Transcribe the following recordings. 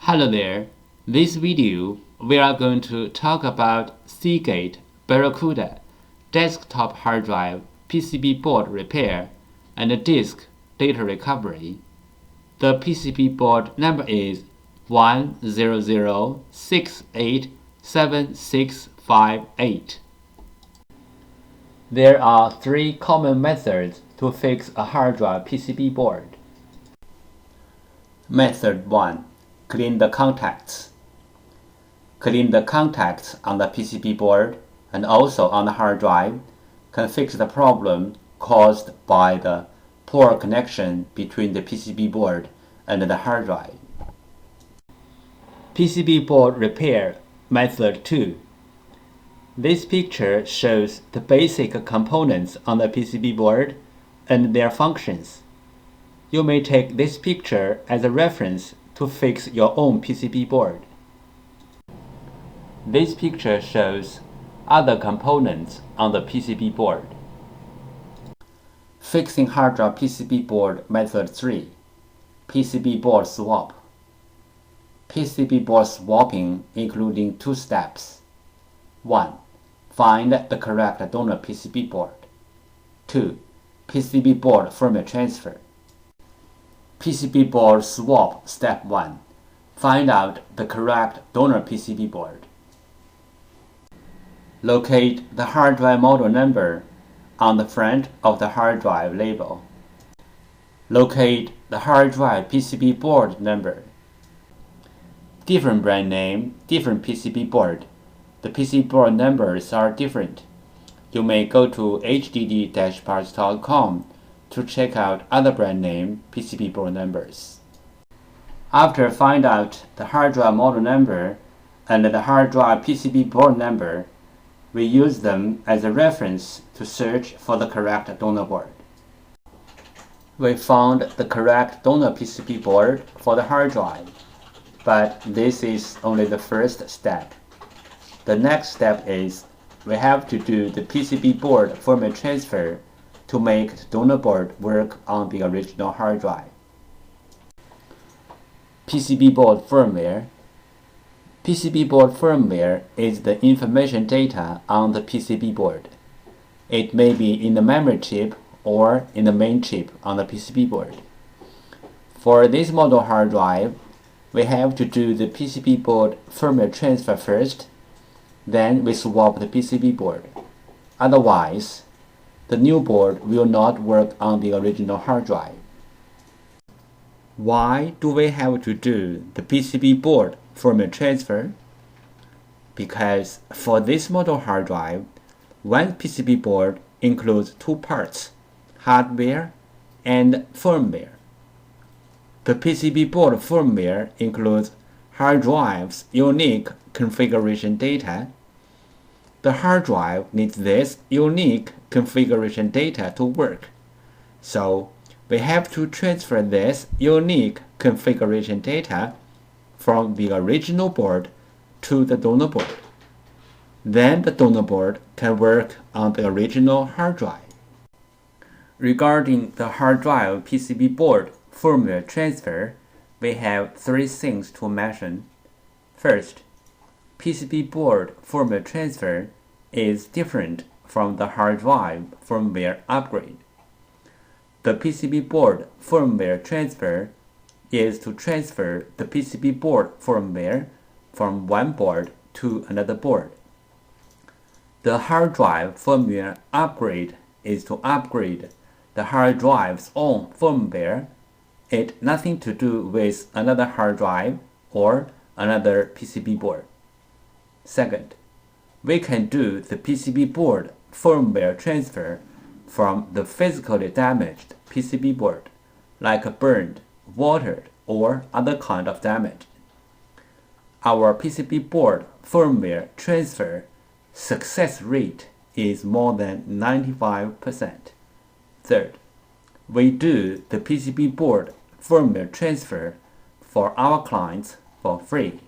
Hello there. This video we are going to talk about Seagate Barracuda desktop hard drive PCB board repair and disk data recovery. The PCB board number is 100687658. There are three common methods to fix a hard drive PCB board. Method 1. Clean the contacts. Clean the contacts on the PCB board and also on the hard drive can fix the problem caused by the poor connection between the PCB board and the hard drive. PCB board repair method 2. This picture shows the basic components on the PCB board and their functions. You may take this picture as a reference to fix your own PCB board. This picture shows other components on the PCB board. Fixing hard drive PCB board method 3. PCB board swap. PCB board swapping including two steps. 1. Find the correct donor PCB board. 2. PCB board firmware transfer. PCB board swap step 1. Find out the correct donor PCB board. Locate the hard drive model number on the front of the hard drive label. Locate the hard drive PCB board number. Different brand name, different PCB board. The PCB board numbers are different. You may go to hdd-parts.com to check out other brand name PCB board numbers. After find out the hard drive model number and the hard drive PCB board number, we use them as a reference to search for the correct donor board. We found the correct donor PCB board for the hard drive, but this is only the first step. The next step is we have to do the PCB board firmware transfer to make the donor board work on the original hard drive. PCB board firmware. PCB board firmware is the information data on the PCB board. It may be in the memory chip or in the main chip on the PCB board. For this model hard drive, we have to do the PCB board firmware transfer first, then we swap the PCB board. Otherwise, the new board will not work on the original hard drive. Why do we have to do the PCB board firmware transfer? Because for this model hard drive, one PCB board includes two parts, hardware and firmware. The PCB board firmware includes hard drive's unique configuration data. The hard drive needs this unique configuration data to work, so we have to transfer this unique configuration data from the original board to the donor board. Then the donor board can work on the original hard drive. Regarding the hard drive PCB board firmware transfer, we have three things to mention. First, PCB board firmware transfer is different from the hard drive firmware upgrade. The PCB board firmware transfer is to transfer the PCB board firmware from one board to another board. The hard drive firmware upgrade is to upgrade the hard drive's own firmware. It has nothing to do with another hard drive or another PCB board. Second, we can do the PCB board firmware transfer from the physically damaged PCB board, like burned, watered, or other kind of damage. Our PCB board firmware transfer success rate is more than 95%. Third, we do the PCB board firmware transfer for our clients for free.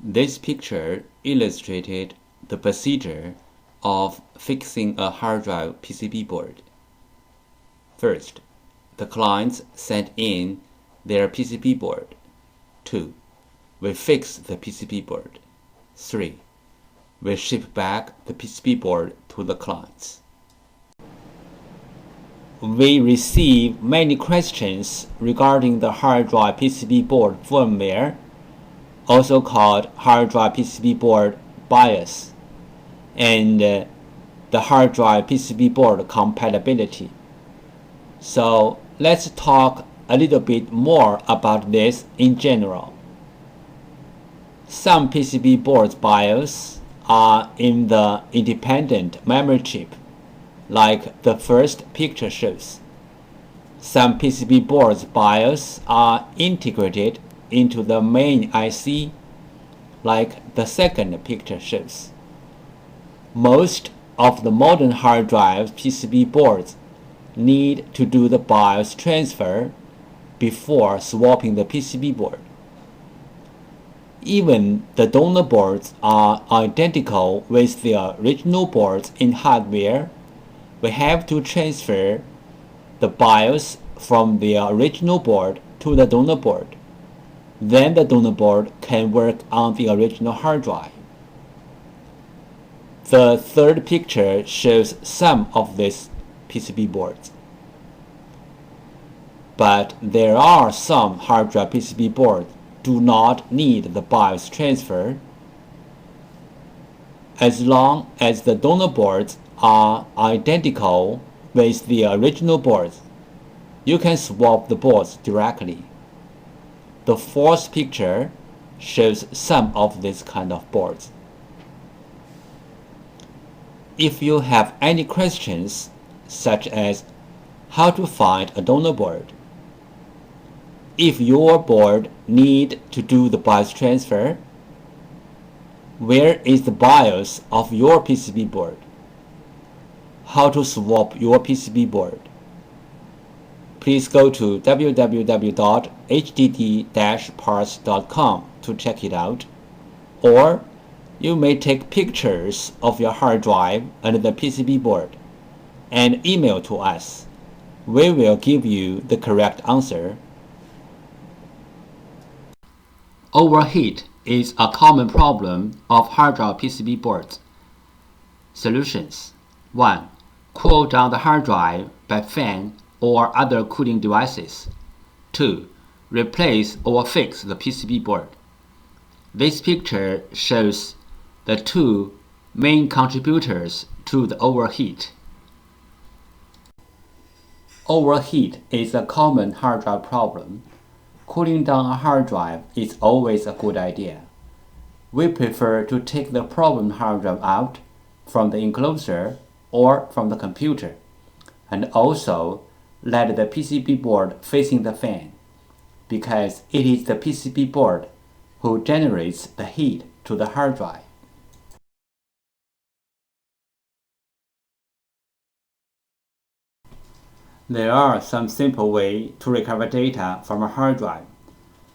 This picture illustrated the procedure of fixing a hard drive PCB board. First, the clients sent in their PCB board. 2. We fix the PCB board. 3. We ship back the PCB board to the clients. We receive many questions regarding the hard drive PCB board firmware, also called hard drive PCB board BIOS, and the hard drive PCB board compatibility. So let's talk a little bit more about this in general. Some PCB boards BIOS are in the independent memory chip, like the first picture shows. Some PCB boards BIOS are integrated into the main IC, like the second picture shows. Most of the modern hard drive PCB boards need to do the BIOS transfer before swapping the PCB board. Even the donor boards are identical with the original boards in hardware. We have to transfer the BIOS from the original board to the donor board. Then the donor board can work on the original hard drive. The third picture shows some of these PCB boards. But there are some hard drive PCB boards do not need the BIOS transfer. As long as the donor boards are identical with the original boards, you can swap the boards directly. The fourth picture shows some of these kind of boards. If you have any questions, such as how to find a donor board, if your board need to do the BIOS transfer, where is the BIOS of your PCB board, how to swap your PCB board, please go to www.hdd-parts.com to check it out, or you may take pictures of your hard drive and the PCB board and email to us. We will give you the correct answer. Overheat is a common problem of hard drive PCB boards. Solutions: 1. Cool down the hard drive by fan or other cooling devices. 2. Replace or fix the PCB board. This picture shows the two main contributors to the overheat. Overheat is a common hard drive problem. Cooling down a hard drive is always a good idea. We prefer to take the problem hard drive out from the enclosure or from the computer, and also let the PCB board facing the fan, because it is the PCB board who generates the heat to the hard drive. There are some simple ways to recover data from a hard drive.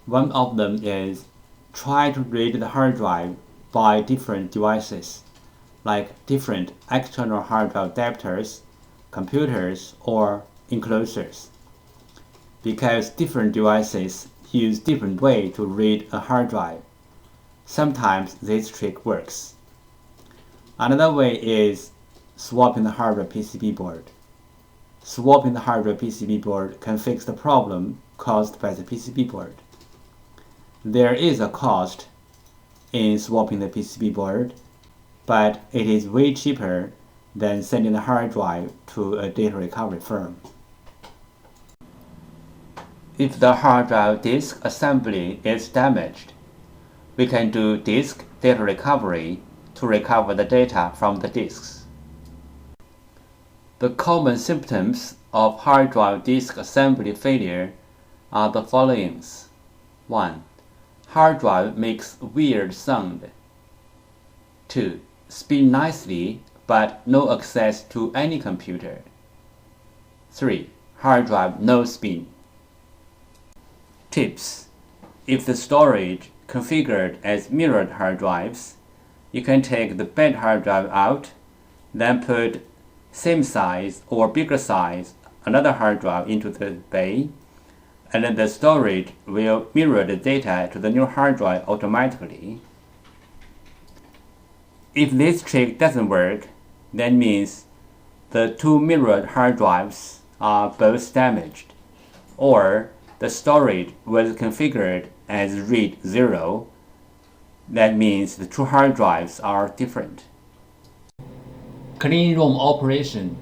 One of them is try to read the hard drive by different devices, like different external hard drive adapters, computers, or enclosures, because different devices use different ways to read a hard drive. Sometimes this trick works. Another way is swapping the hardware PCB board. Swapping the hardware PCB board can fix the problem caused by the PCB board. There is a cost in swapping the PCB board, but it is way cheaper than sending the hard drive to a data recovery firm. If the hard drive disk assembly is damaged, we can do disk data recovery to recover the data from the disks. The common symptoms of hard drive disk assembly failure are the following. 1. Hard drive makes weird sound. 2. Spin nicely but no access to any computer. 3. Hard drive no spin. Tips: if the storage configured as mirrored hard drives, you can take the bad hard drive out, then put same size or bigger size another hard drive into the bay, and the storage will mirror the data to the new hard drive automatically. If this trick doesn't work, that means the two mirrored hard drives are both damaged, or the storage was configured as read 0. That means the two hard drives are different. Clean room operation.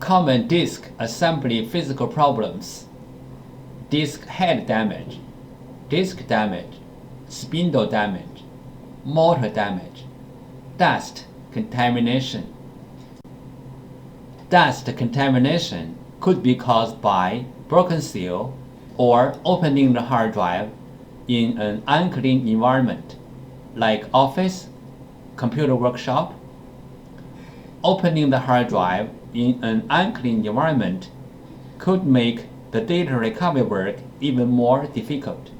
Common disk assembly physical problems. Disk head damage, disk damage, spindle damage, motor damage, dust contamination. Dust contamination could be caused by broken seal or opening the hard drive in an unclean environment, like office, computer workshop. Opening the hard drive in an unclean environment could make the data recovery work even more difficult.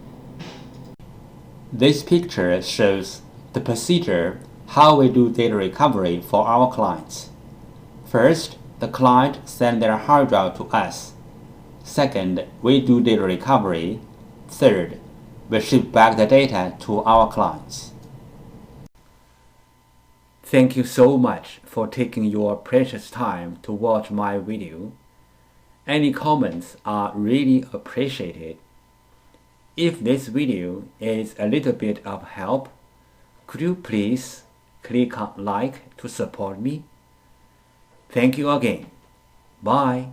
This picture shows the procedure how we do data recovery for our clients. First, the client sends their hard drive to us. Second, we do data recovery. Third, we ship back the data to our clients. Thank you so much for taking your precious time to watch my video. Any comments are really appreciated. If this video is a little bit of help, could you please click on like to support me? Thank you again. Bye.